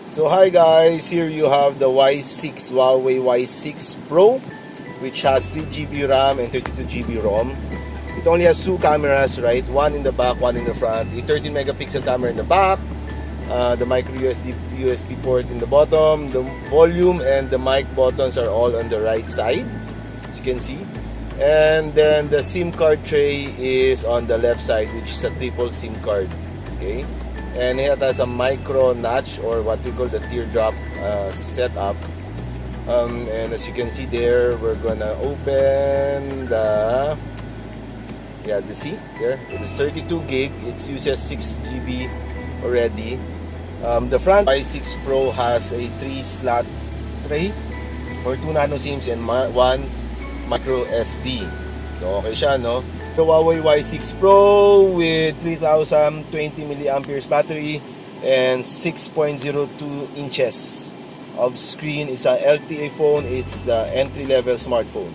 So hi guys, here you have the Y6, Huawei Y6 Pro, which has 3GB RAM and 32GB ROM. It only has two cameras, right? One in the back, one in the front. A 13 megapixel camera in the back, the micro USB port in the bottom, the volume and the mic buttons are all on the right side, as you can see. And then the SIM card tray is on the left side, which is a triple SIM card. Okay, and it has a micro notch, or what we call the teardrop setup. And as you can see there, we're gonna open the you see there, it is 32 gig. It uses 6GB already. The front Y6 Pro has a 3-slot tray for 2 nano SIMs and 1 micro SD. So okay siya, no? The Huawei Y6 Pro with 3020 milliamperes battery and 6.02 inches of screen. It's an LTE phone. It's the entry-level smartphone.